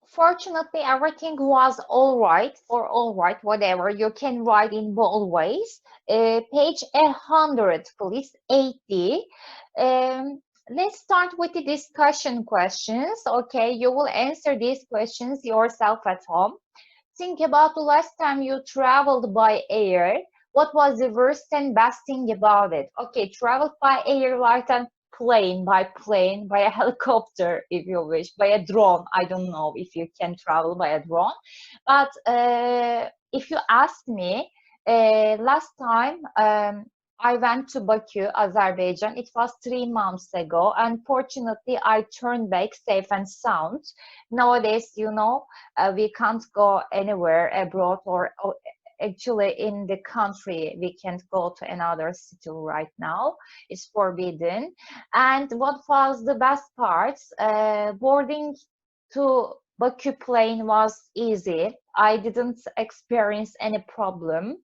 Fortunately, everything was all right or all right, whatever. You can write in both ways. Page 100, please, 80. Um, let's start with the discussion questions. Okay, you will answer these questions yourself at home. Think about the last time you traveled by air. What was the worst and best thing about it? Okay, traveled by air, like a plane, by a helicopter, if you wish, by a drone. I don't know if you can travel by a drone, but if you ask me, last time I went to Baku, Azerbaijan. It was 3 months ago, and fortunately, I turned back safe and sound. Nowadays, we can't go anywhere abroad or actually in the country we can't go to another city right now. It's forbidden. And what was the best part? Boarding to Baku plane was easy. I didn't experience any problem.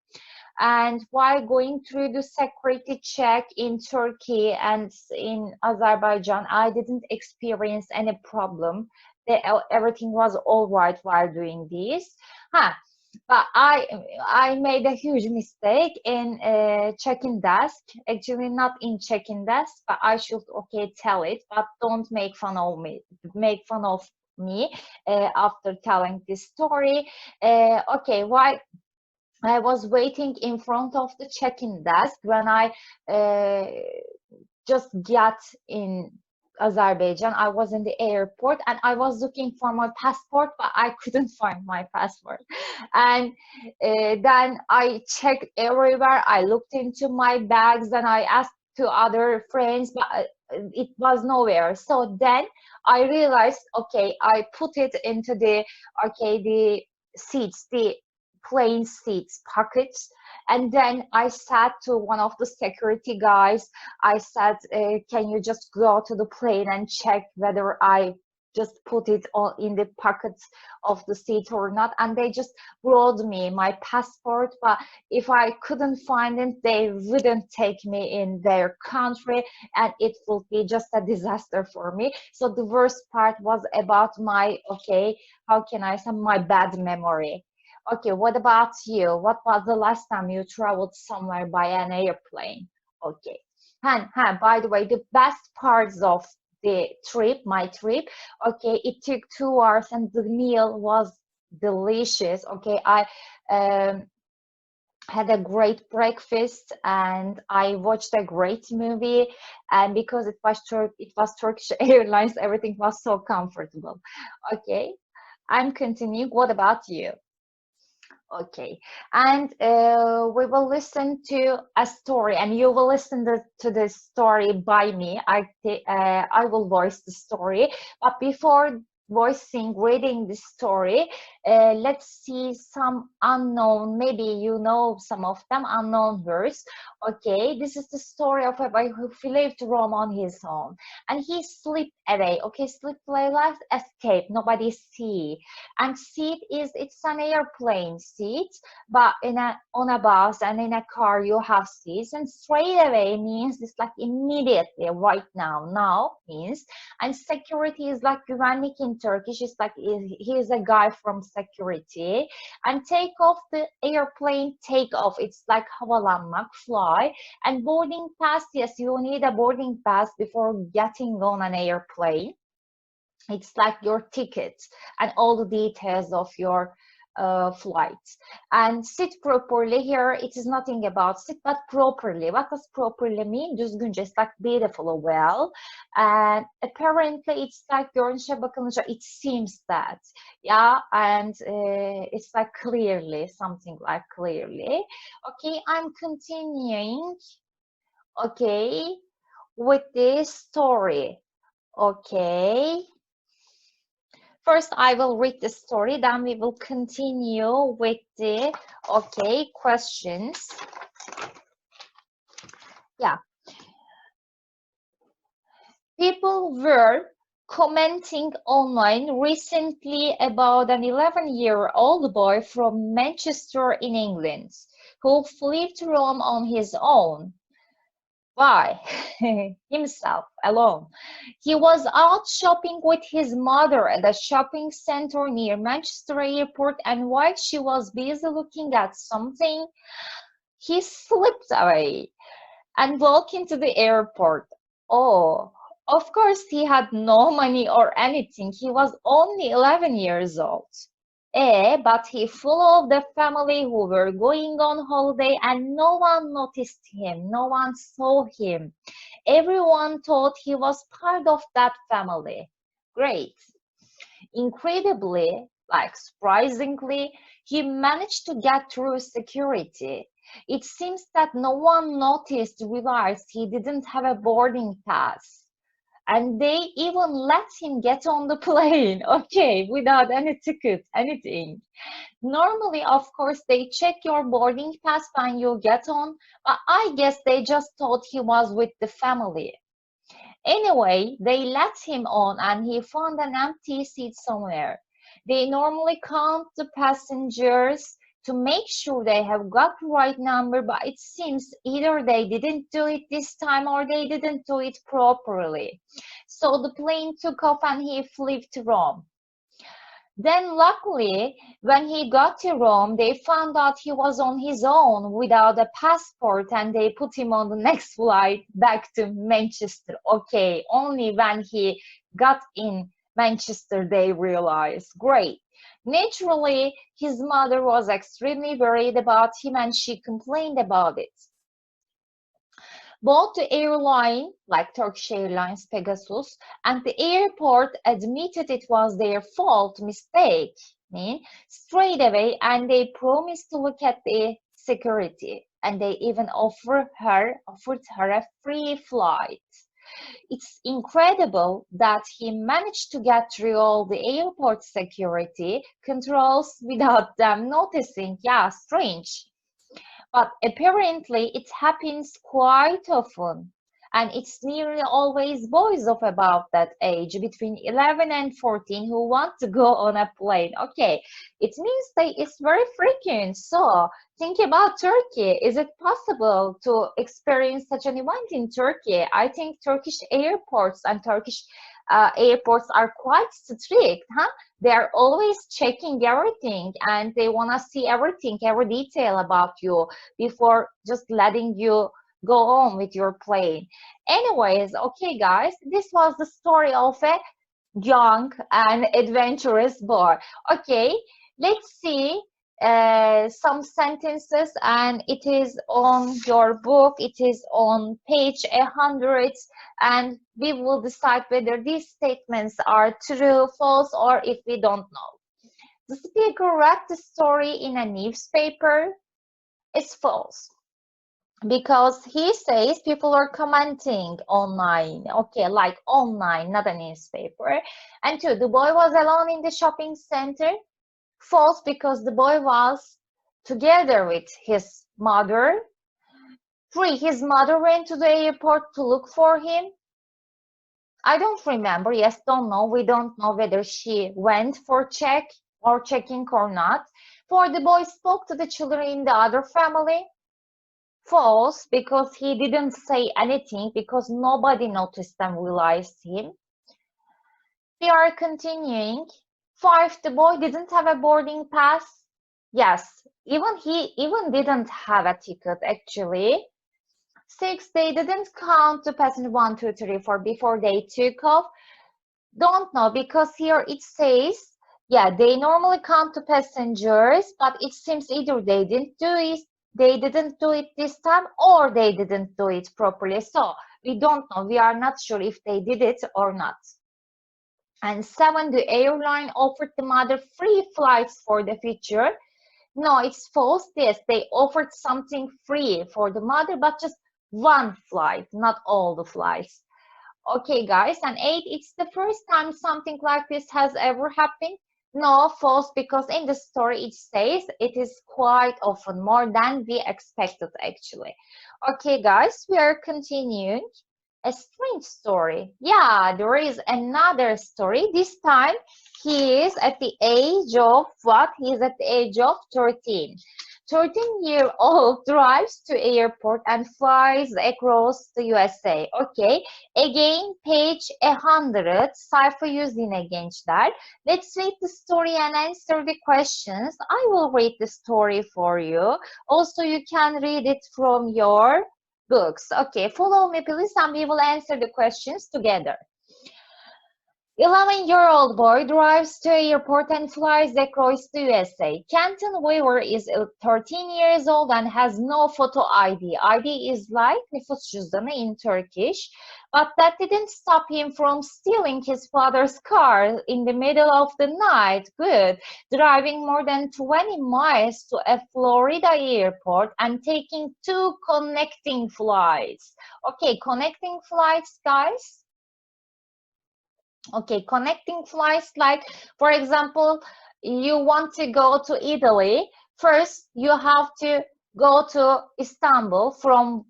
And while going through the security check in Turkey and in Azerbaijan, I didn't experience any problem. Everything was all right while doing this. Huh. But I made a huge mistake in check-in desk. Actually, not in check-in desk, but I should okay tell it. But don't make fun of me. Make fun of me after telling this story. Okay, why I was waiting in front of the check-in desk when I uh, just got in Azerbaijan. I was in the airport and I was looking for my passport, but I couldn't find my passport. And then I checked everywhere. I looked into my bags and I asked to other friends, but it was nowhere. So then I realized, okay, I put it into the seats, the plain seats pockets. And then I said to one of the security guys, I said, can you just go to the plane and check whether I just put it all in the pockets of the seat or not? And they just brought me my passport, but if I couldn't find it, they wouldn't take me in their country, and it would be just a disaster for me. So the worst part was about my, okay, how can I say, my bad memory. Okay, what about you? What was the last time you traveled somewhere by an airplane? Okay. And by the way, the best parts of the trip, my trip, okay, it took 2 hours and the meal was delicious. Okay, I um, had a great breakfast and I watched a great movie. And because it was Turkish Airlines, everything was so comfortable. Okay, I'm continuing. What about you? Okay, and we will listen to a story, and you will listen to the story by me. I will voice the story, but before reading the story, let's see some unknown. Maybe you know some of them unknown words. Okay, this is the story of a boy who fled to Rome on his own, and he slipped away. Okay, slip away, like escape. Nobody see, and seat is it's an airplane seat, but in a on a bus and in a car you have seats, and straight away means it's like immediately, right now means. And security is like güvenlik in Turkish. It's like he is a guy from security. And take off, the airplane take off, it's like havalanmak, fly. And boarding pass, yes, you need a boarding pass before getting on an airplane. It's like your tickets and all the details of your flights. And sit properly, here it is nothing about sit but properly. What does properly mean? Düzgünce, it's like beautiful, well. And apparently it's like görünüşe bakılınca, it seems that, yeah. And it's like clearly, something like clearly. Okay, I'm continuing, okay, with this story. Okay, first, I will read the story, then we will continue with the, okay, questions. Yeah. People were commenting online recently about an 11-year-old boy from Manchester in England who fled to Rome on his own. Why? Himself, alone. He was out shopping with his mother at a shopping center near Manchester Airport, and while she was busy looking at something, he slipped away and walked into the airport. Oh, of course, he had no money or anything. He was only 11 years old. But he followed the family who were going on holiday and no one noticed him. No one saw him. Everyone thought he was part of that family. Great. Incredibly, like surprisingly, he managed to get through security. It seems that no one realized he didn't have a boarding pass. And they even let him get on the plane, okay, without any ticket, anything. Normally, of course, they check your boarding pass when you get on, but I guess they just thought he was with the family. Anyway, they let him on and he found an empty seat somewhere. They normally count the passengers to make sure they have got the right number, but it seems either they didn't do it this time or they didn't do it properly. So the plane took off and he flew to Rome. Then luckily, when he got to Rome, they found out he was on his own without a passport and they put him on the next flight back to Manchester. Okay, only when he got in Manchester they realized. Great. Naturally, his mother was extremely worried about him and she complained about it. Both the airline, like Turkish Airlines, Pegasus, and the airport admitted it was their fault, mistake, straight away, and they promised to look at the security, and they even offered her a free flight. It's incredible that he managed to get through all the airport security controls without them noticing. Yeah, strange. But apparently it happens quite often. And it's nearly always boys of about that age, between 11 and 14, who want to go on a plane. Okay, it means that it's very frequent. So think about Turkey. Is it possible to experience such an event in Turkey? I think Turkish airports and Turkish airports are quite strict, huh? They are always checking everything and they want to see everything, every detail about you before just letting you go on with your plane. Anyways, okay, guys, this was the story of a young and adventurous boy. Okay, let's see some sentences, and it is on your book. It is on page 100, and we will decide whether these statements are true, false, or if we don't know. The speaker read the story in a newspaper. It's false, because he says people are commenting online. Okay, like online, not a newspaper. And two, the boy was alone in the shopping center. False, because the boy was together with his mother. Three, his mother went to the airport to look for him. I don't remember. Yes, don't know. We don't know whether she went for checking or not. Four, the boy spoke to the children in the other family. False, because he didn't say anything, because nobody noticed and realized him. We are continuing. 5, the boy didn't have a boarding pass. Yes, he didn't have a ticket actually. 6, they didn't count to passenger 1, 2, 3, 4 before they took off. Don't know, because here it says, yeah, they normally count to passengers, but it seems either they didn't do it this time, or they didn't do it properly. So we don't know. We are not sure if they did it or not. And 7, the airline offered the mother free flights for the future. No, it's false. Yes, they offered something free for the mother, but just one flight, not all the flights. Okay, guys. And 8, it's the first time something like this has ever happened. No, false, because in the story it says it is quite often, more than we expected actually. Okay, guys, we are continuing. A strange story. Yeah, there is another story. This time he is at the age of what? He is at the age of 13. 13-year-old drives to airport and flies across the USA. Okay. Again, page 100. Sayfa 100 yine gençler. Let's read the story and answer the questions. I will read the story for you. Also, you can read it from your books. Okay, follow me please and we will answer the questions together. 11-year-old boy drives to airport and flies across the USA. Kenton Weaver is 13 years old and has no photo ID. ID is like nüfus cüzdanı in Turkish. But that didn't stop him from stealing his father's car in the middle of the night. Good. Driving more than 20 miles to a Florida airport and taking 2 connecting flights. Okay, connecting flights, guys. Okay, connecting flights, like, for example, you want to go to Italy. First, you have to go to Istanbul from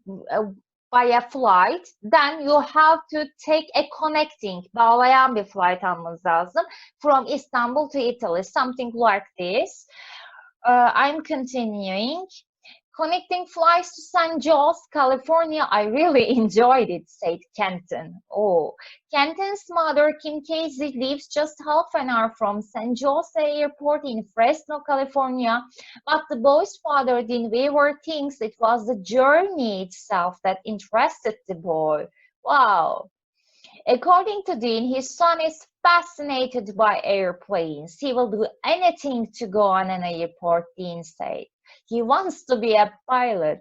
by a flight. Then you have to take a connecting, bağlayan bir flight almanız lazım, from Istanbul to Italy, something like this. I'm continuing. Connecting flights to San Jose, California. I really enjoyed it, said Kenton. Oh, Kenton's mother, Kim Casey, lives just half an hour from San Jose Airport in Fresno, California. But the boy's father, Dean Weaver, thinks it was the journey itself that interested the boy. Wow. According to Dean, his son is fascinated by airplanes. He will do anything to go on an airport, Dean said. He wants to be a pilot.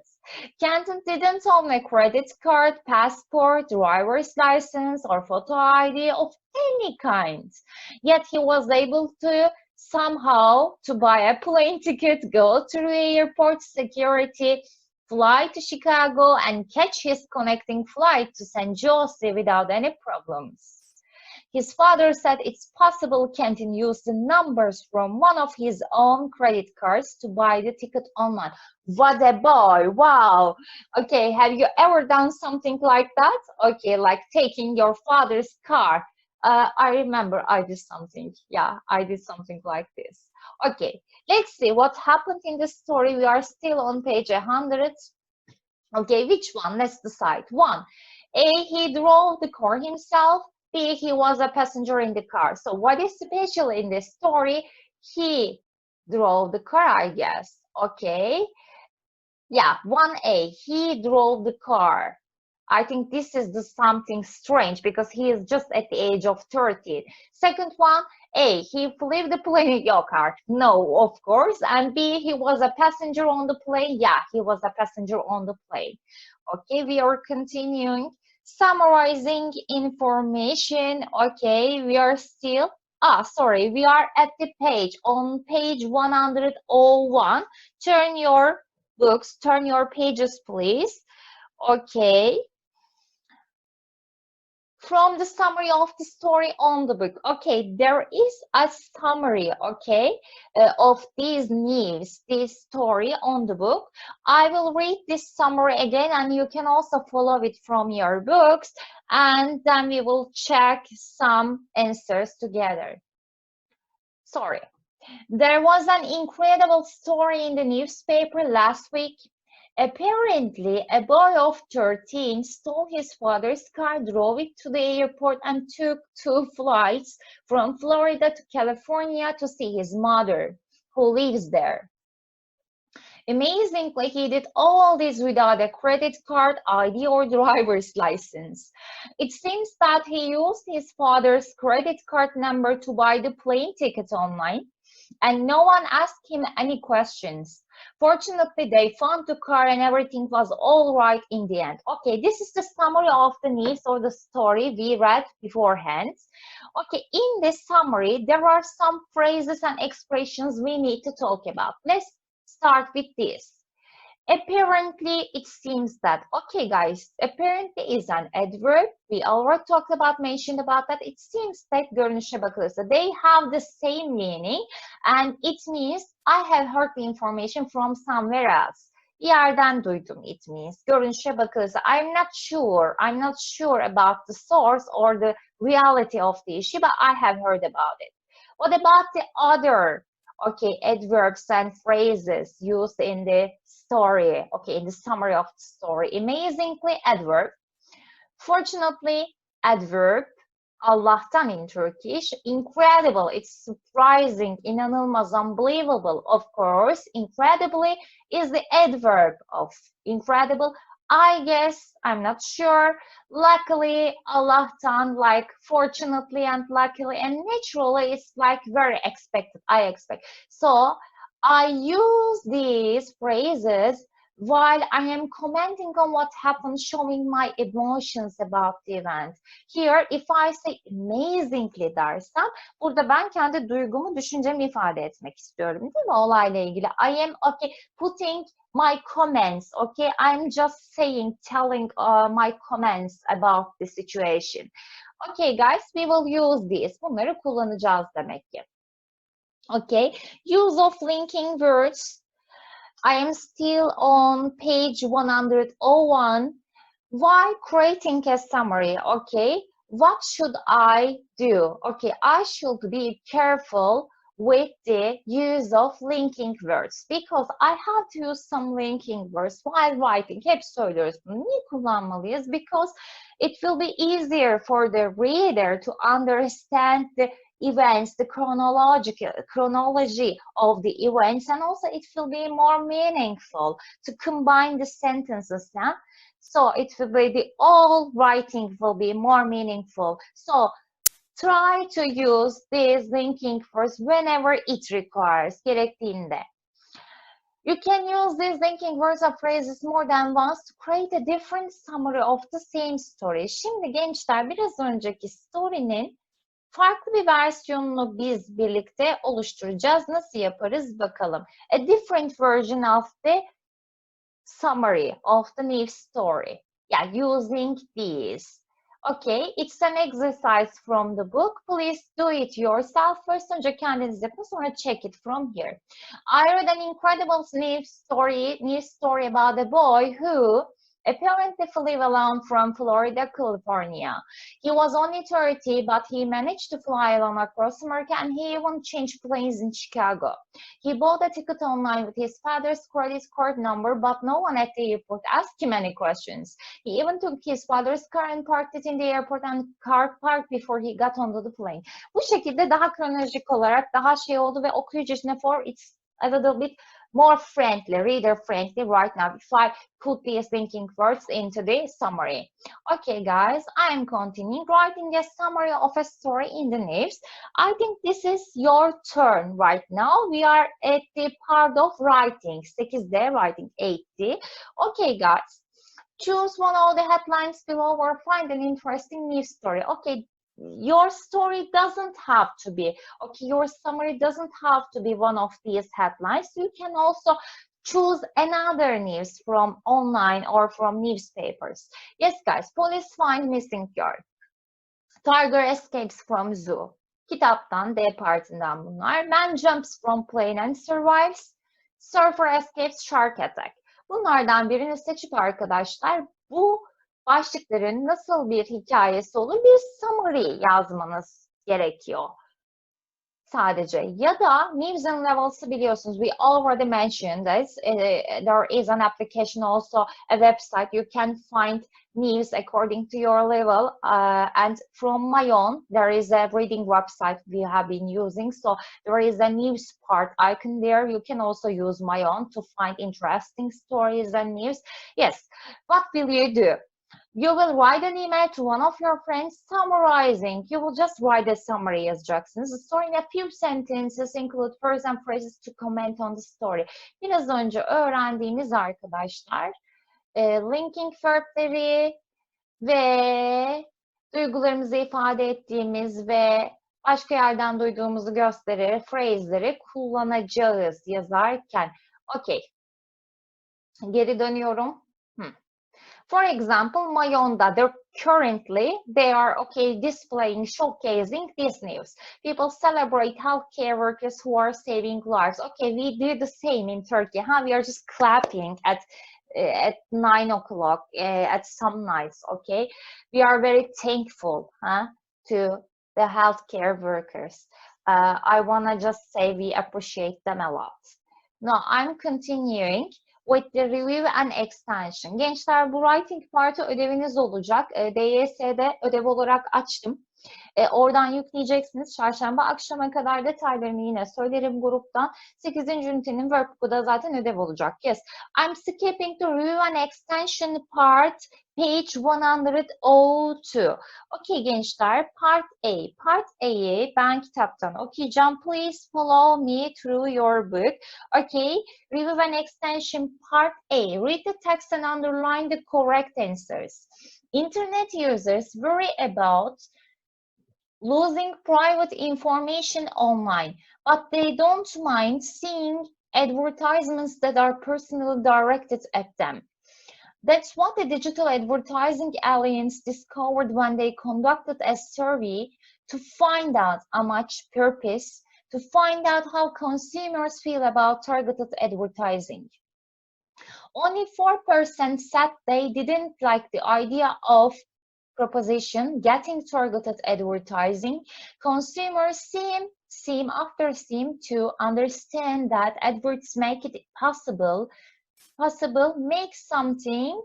Kenton didn't own a credit card, passport, driver's license, or photo ID of any kind. Yet he was able to somehow to buy a plane ticket, go through airport security, fly to Chicago, and catch his connecting flight to San Jose without any problems. His father said it's possible Kenton used the numbers from one of his own credit cards to buy the ticket online. What a boy! Wow! Okay, have you ever done something like that? Okay, like taking your father's car. I remember I did something. Yeah, I did something like this. Okay, let's see what happened in the story. We are still on page 100. Okay, which one? Let's decide. 1. A, he drove the car himself. B, he was a passenger in the car. So what is special in this story? He drove the car, I guess. Okay. Yeah, 1A, he drove the car. I think this is the something strange because he is just at the age of 30. Second one, A, he flew the plane. Your car. No, of course. And B, he was a passenger on the plane. Yeah, he was a passenger on the plane. Okay, we are continuing. Summarizing information. Okay, we are still, sorry, we are at the page, on page 101. Turn your books, turn your pages, please. Okay. From the summary of the story on the book. Okay, there is a summary, okay, of these news, this story on the book. I will read this summary again and you can also follow it from your books and then we will check some answers together. Sorry. There was an incredible story in the newspaper last week. Apparently, a boy of 13 stole his father's car, drove it to the airport, and took 2 flights from Florida to California to see his mother, who lives there. Amazingly, he did all this without a credit card, ID, or driver's license. It seems that he used his father's credit card number to buy the plane ticket online, and no one asked him any questions. Fortunately, they found the car and everything was all right in the end. Okay, this is the summary of the news or the story we read beforehand. Okay, in this summary, there are some phrases and expressions we need to talk about. Let's start with this. Apparently, it seems that. Okay, guys, apparently is an adverb. We already talked about, mentioned about that. It seems that görünüşe bakılırsa they have the same meaning and it means I have heard the information from somewhere else. Bir yerden duydum, it means. Görünüşe bakılırsa I'm not sure about the source or the reality of the issue, but I have heard about it. What about the other? okay, adverbs and phrases used in the story, okay, in the summary of the story. Amazingly, adverb. Fortunately, adverb. Allah'tan in Turkish. Incredible, it's surprising, inanılmaz, unbelievable. Of course, incredibly is the adverb of incredible. I guess, I'm not sure. Luckily, Allah'tan, like fortunately and luckily and naturally, it's like very expected, I expect. So I use these phrases while I am commenting on what happened, showing my emotions about the event. Here, if I say amazingly dersem, burada ben kendi duygumu, düşüncemi ifade etmek istiyorum, değil mi? Olayla ilgili. I am, okay, putting my comments, okay? I'm just saying, telling my comments about the situation. Okay, guys, we will use this. Bunları kullanacağız demek ki. Okay, use of linking words. I am still on page 101. Why creating a summary? Okay, what should I do? Okay, I should be careful with the use of linking words because I have to use some linking words while writing. Hep söylüyoruz bunu. Niye kullanmalıyız? Because it will be easier for the reader to understand the events, the chronology of the events, and also it will be more meaningful to combine the sentences. Yeah? So it will be the all writing will be more meaningful. So try to use these linking words whenever it requires, gerektiğinde. You can use these linking words or phrases more than once to create a different summary of the same story. Şimdi gençler, biraz önceki story'nin farklı bir versiyonunu biz birlikte oluşturacağız. Nasıl yaparız bakalım. A different version of the summary of the new story. Yeah, using these. Okay, it's an exercise from the book. Please do it yourself. First önce kendiniz yapın, sonra check it from here. I read an incredible new story about a boy who apparently flew alone from Florida, California. He was only 30, but he managed to fly alone across America, and he even changed planes in Chicago. He bought a ticket online with his father's credit card number, but no one at the airport asked him any questions. He even took his father's car and parked it in the airport and car parked before he got onto the plane. Bu şekilde daha kronolojik olarak daha şey oldu ve okuyucusuna for it's a little bit more friendly, reader friendly right now if I put these linking words into the summary. Okay, guys, I am continuing writing a summary of a story in the news. I think this is your turn right now. We are at the part of writing. 8'de writing 80. Okay, guys, choose one of the headlines below or find an interesting news story. Okay, your story doesn't have to be, okay, your summary doesn't have to be one of these headlines. You can also choose another news from online or from newspapers. Yes, guys, police find missing girl. Tiger escapes from zoo. Kitaptan, D partinden bunlar. Man jumps from plane and survives. Surfer escapes shark attack. Bunlardan birini seçip arkadaşlar bu başlıkların nasıl bir hikayesi olur, bir summary yazmanız gerekiyor. Sadece. Ya da News and Levels'ı biliyorsunuz. We already mentioned this. There is an application also, a website. You can find news according to your level. And from my own, there is a reading website we have been using. So there is a news part icon there. You can also use my own to find interesting stories and news. Yes. What will you do? You will write an email to one of your friends summarizing. You will just write a summary yazacaksınız. The story in a few sentences include words and phrases to comment on the story. Biraz önce öğrendiğimiz arkadaşlar linking verb'leri ve duygularımızı ifade ettiğimiz ve başka yerden duyduğumuzu gösterir phrase'leri kullanacağız yazarken. Okay. Geri dönüyorum. For example, Mayonda, they are displaying, showcasing this news. People celebrate healthcare workers who are saving lives. Okay, we do the same in Turkey. We are just clapping at 9 o'clock at some nights. Okay, we are very thankful to the healthcare workers. I wanna just say we appreciate them a lot. Now I'm continuing with the review and extension. Gençler, bu writing partı ödeviniz olacak. DYS'de ödev olarak açtım. Oradan yükleyeceksiniz. Çarşamba akşama kadar detaylarını yine söylerim gruptan. 8. ünitenin workbook'u da zaten ödev olacak. Yes. I'm skipping the review and extension part, page 102. Okay gençler, part A. Part A'yi ben kitaptan okuyacağım. Please follow me through your book. Okay. Review and extension part A. Read the text and underline the correct answers. Internet users worry about losing private information online, but they don't mind seeing advertisements that are personally directed at them. That's what the Digital Advertising Alliance discovered when they conducted a survey to find out how much purpose, to find out how consumers feel about targeted advertising. Only 4% said they didn't like the idea of proposition, getting targeted advertising. Consumers seem to understand that adverts make it possible, make something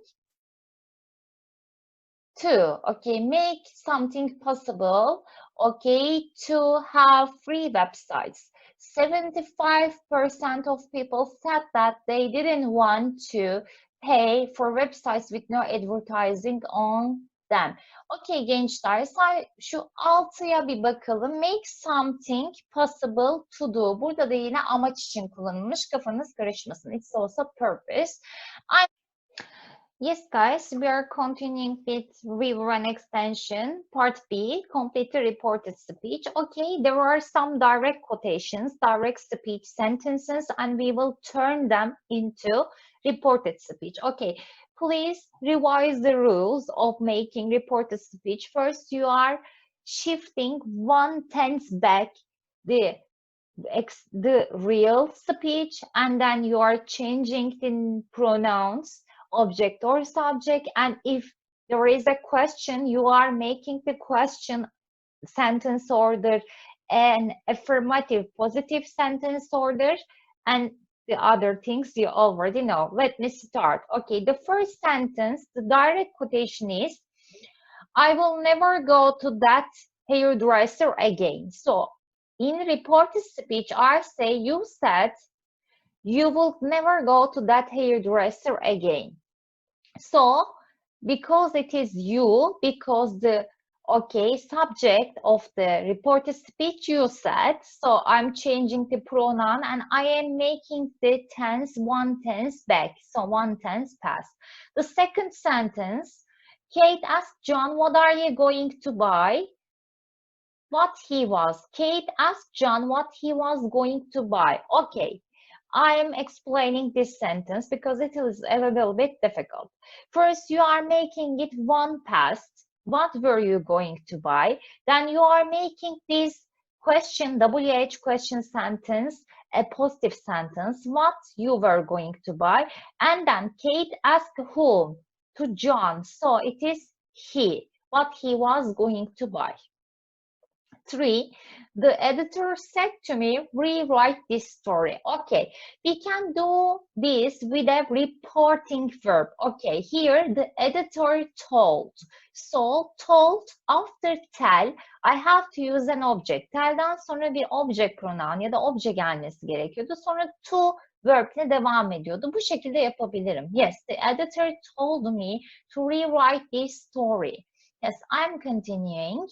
make something possible, to have free websites. 75% of people said that they didn't want to pay for websites with no advertising on them. Okay gençler, şu 6'ya bir bakalım. Make something possible to do. Burada da yine amaç için kullanılmış. Kafanız karışmasın. It's also purpose. Yes, guys, we are continuing with review and extension, part B, complete the reported speech. Okay, there are some direct quotations, direct speech sentences, and we will turn them into reported speech. Okay, please revise the rules of making reported speech. First, you are shifting 1/10 back the real speech, and then you are changing the pronouns, object or subject, and if there is a question, you are making the question sentence order an affirmative positive sentence order, and the other things you already know. Let me start. Okay, the first sentence, the direct quotation is, I will never go to that hairdresser again. So in reported speech, I say, you said you will never go to that hairdresser again. So, because it is you, because the subject of the reported speech you said, so I'm changing the pronoun and I am making the tense 1/10 back, so 1/10 past. The second sentence, Kate asked John, what are you going to buy? Kate asked John what he was going to buy. Okay, I am explaining this sentence because it is a little bit difficult. First, you are making it 1 past. What were you going to buy? Then you are making this question, WH question sentence, a positive sentence, what you were going to buy. And then Kate asked whom? To John. So it is he, what he was going to buy. 3, the editor said to me, rewrite this story. Okay, we can do this with a reporting verb. Okay, here the editor told. So told after tell, I have to use an object. Tell'den sonra bir object pronoun ya da obje gelmesi gerekiyordu. Sonra to verb'le devam ediyordu. Bu şekilde yapabilirim. Yes, the editor told me to rewrite this story. Yes, I'm continuing.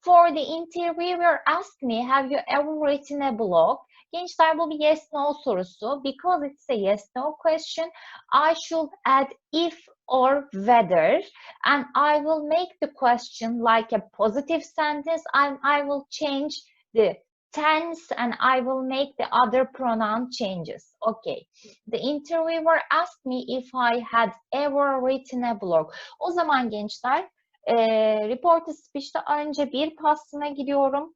For the interviewer asked me, have you ever written a blog? Gençler, bu bir yes no sorusu. Because it's a yes no question, I should add if or whether, and I will make the question like a positive sentence, and I will change the tense, and I will make the other pronoun changes. Okay. The interviewer asked me if I had ever written a blog. O zaman gençler, reported speech'te önce bir pastına giriyorum.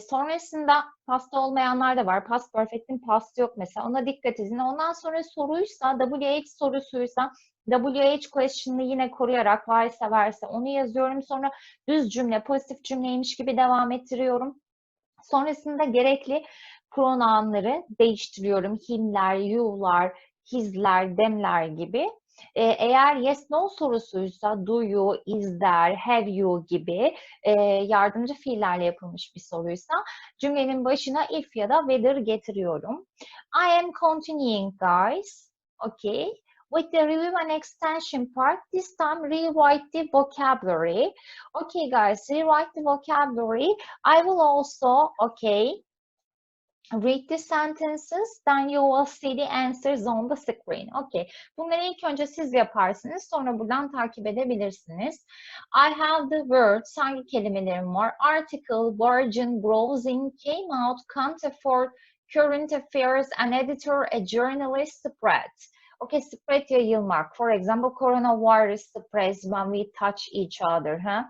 Sonrasında pasta olmayanlar da var. Past perfect'in pastı yok mesela. Ona dikkat edin. Ondan sonra soruysa, WH sorusuysa WH question'ını yine koruyarak varsa onu yazıyorum. Sonra düz cümle, pozitif cümleymiş gibi devam ettiriyorum. Sonrasında gerekli pronounları değiştiriyorum. Himler, you'lar, hisler, them'ler gibi. Eğer yes no sorusuysa do you, is there, have you gibi yardımcı fiillerle yapılmış bir soruysa cümlenin başına if ya da whether getiriyorum. I am continuing guys. Okay. With the review and extension part, this time rewrite the vocabulary. Okay guys, rewrite the vocabulary. I will also, okay, read the sentences, then you will see the answers on the screen. Okay. Bunları ilk önce siz yaparsınız, sonra buradan takip edebilirsiniz. I have the words, hangi kelimelerim var? Article, virgin, browsing, came out, can't afford, current affairs, an editor, a journalist, spread. Okay, spread yayılmak. For example, coronavirus spreads when we touch each other. Huh?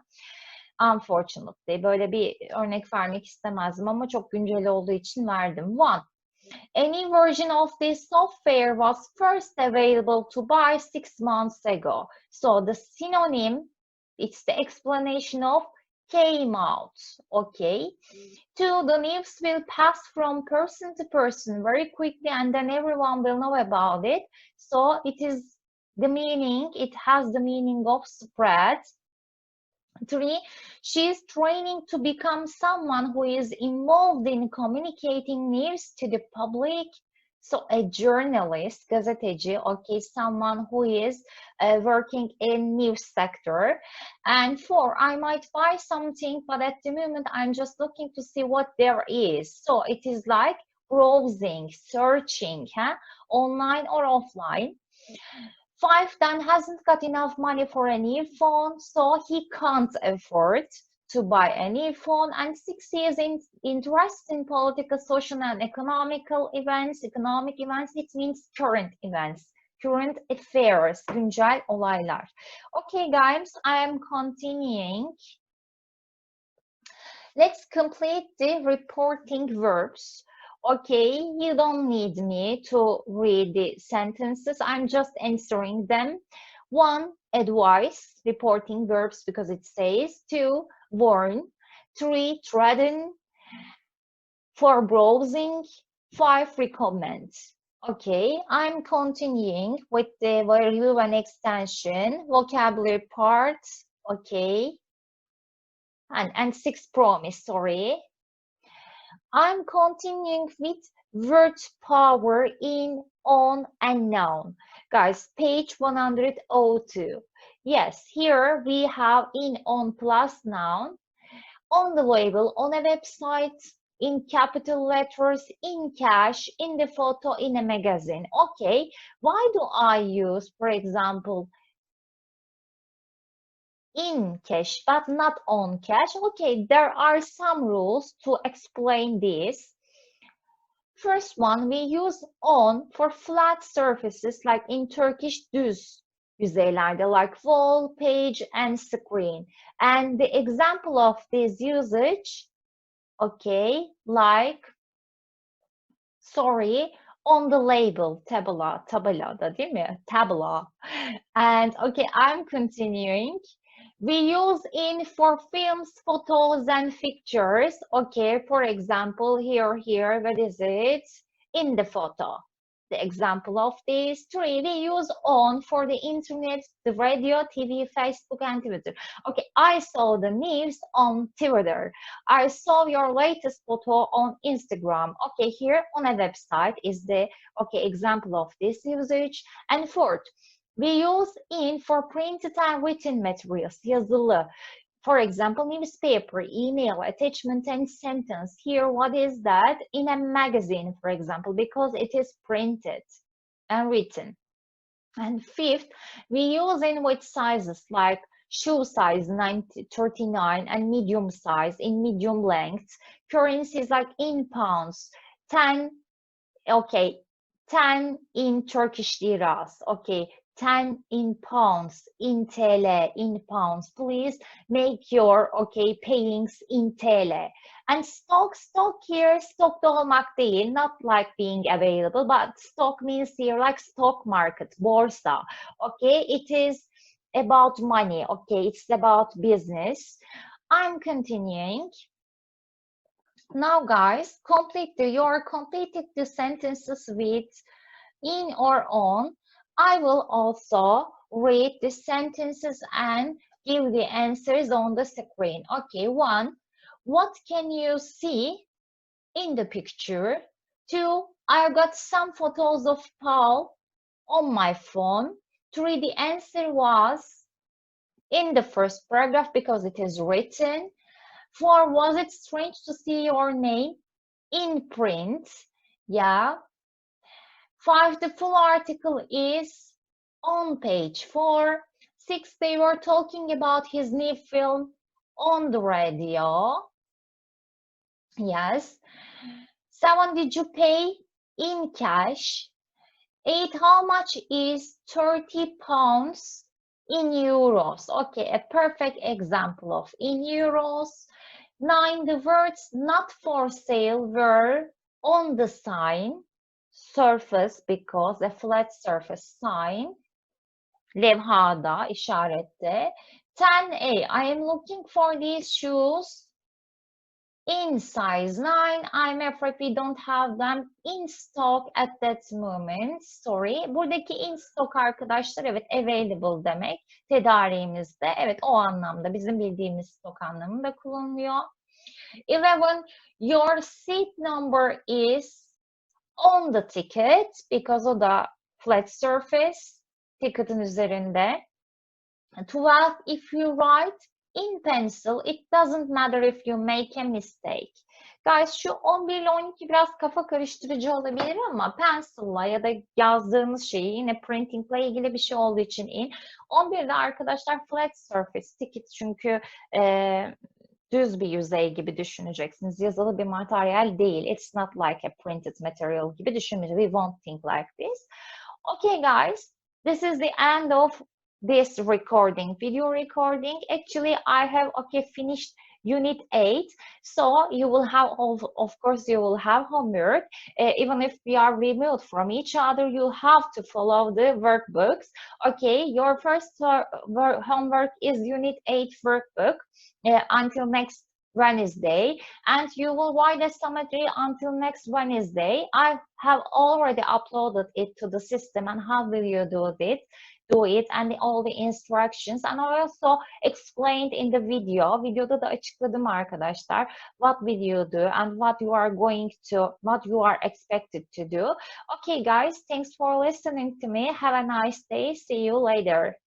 Unfortunately. Böyle bir örnek vermek istemezdim ama çok güncel olduğu için verdim. One. Any version of this software was first available to buy 6 months ago. So the synonym, it's the explanation of came out. Okay. Two, the news will pass from person to person very quickly and then everyone will know about it. So it is the meaning, it has the meaning of spread. Three, she is training to become someone who is involved in communicating news to the public. So a journalist, gazeteci, okay, someone who is working in news sector. And four, I might buy something, but at the moment I'm just looking to see what there is. So it is like browsing, searching, huh? Online or offline. Five, Dan hasn't got enough money for a new phone, so he can't afford to buy a new phone. And six, he is interested in political, social, and economical events. Economic events, it means current events, current affairs, güncel olaylar. Okay, guys, I am continuing. Let's complete the reporting verbs. Okay, you don't need me to read the sentences. I'm just answering them. One, advice, reporting verbs because it says. Two, warn. Three, threaten. Four, browsing. Five, recommend. Okay, I'm continuing with the review and extension, vocabulary part. Okay, and six, promise, sorry. I'm continuing with word power in, on, and noun. Guys, page 102. Yes, here we have in, on plus noun, on the label, on a website, in capital letters, in cash, in the photo, in a magazine. Okay, why do I use, for example, in cash but not on cash? Okay, there are some rules to explain this. First one, we use on for flat surfaces like in Turkish düz yüzeylerde like wall, page, and screen. And the example of this usage, okay, like, sorry, on the label, tabela da değil mi? Tabela. And okay, I'm continuing. We use in for films, photos, and pictures. Okay, for example, here, what is it? In the photo. The example of these three, we use on for the internet, the radio, TV, Facebook, and Twitter. Okay, I saw the news on Twitter. I saw your latest photo on Instagram. Okay, here on a website is the, okay, example of this usage. And fourth, we use in for printed and written materials, yazılı. For example, newspaper, email, attachment, and sentence. Here, what is that? In a magazine, for example, because it is printed and written. And fifth, we use in with sizes like shoe size 39 and medium size in medium length. Currencies like in pounds, 10, okay, 10 in Turkish liras, okay, 10 in pounds, in TL, in pounds. Please make your, okay, payings in TL. And stock here, stockta olmak değil, not like being available, but stock means here like stock market, borsa. Okay, it is about money. Okay, it's about business. I'm continuing. Now, guys, you're completed the sentences with in or on. I will also read the sentences and give the answers on the screen. Okay, 1. What can you see in the picture? 2. I got some photos of Paul on my phone. 3. The answer was in the first paragraph because it is written. 4. Was it strange to see your name in print? Yeah. 5. The full article is on page 4. 6. They were talking about his new film on the radio. Yes. 7. Did you pay in cash? 8. How much is 30 pounds in euros? Okay, a perfect example of in euros. 9. The words not for sale were on the sign. Surface because a flat surface sign. Levhada, işarette. 10A. I am looking for these shoes in size 9. I'm afraid we don't have them in stock at that moment. Sorry. Buradaki in stock arkadaşlar evet available demek. Tedariğimizde. Evet o anlamda bizim bildiğimiz stok anlamında kullanılıyor. 11. Your seat number is on the ticket because o da flat surface. Ticket'ın üzerinde. 12. If you write in pencil, it doesn't matter if you make a mistake. Guys şu 11 ile 12 biraz kafa karıştırıcı olabilir ama pencil'la ya da yazdığınız şeyi yine printing ile ilgili bir şey olduğu için in. 11'de arkadaşlar flat surface ticket çünkü düz bir yüzey gibi düşüneceksiniz. Yazılı bir materyal değil. It's not like a printed material gibi düşünmeyin. We won't think like this. Okay guys, this is the end of this video recording. Actually, I have finished unit 8, so you will have of course you will have homework. Even if we are removed from each other, you have to follow the workbooks. Okay, your first homework is unit 8 workbook until next Wednesday, and you will write a summary until next Wednesday. I have already uploaded it to the system, and how will you do it and all the instructions, and I also explained in the video. Videoda da açıkladım arkadaşlar. What will you do and what you are expected to do. Okay guys, thanks for listening to me. Have a nice day. See you later.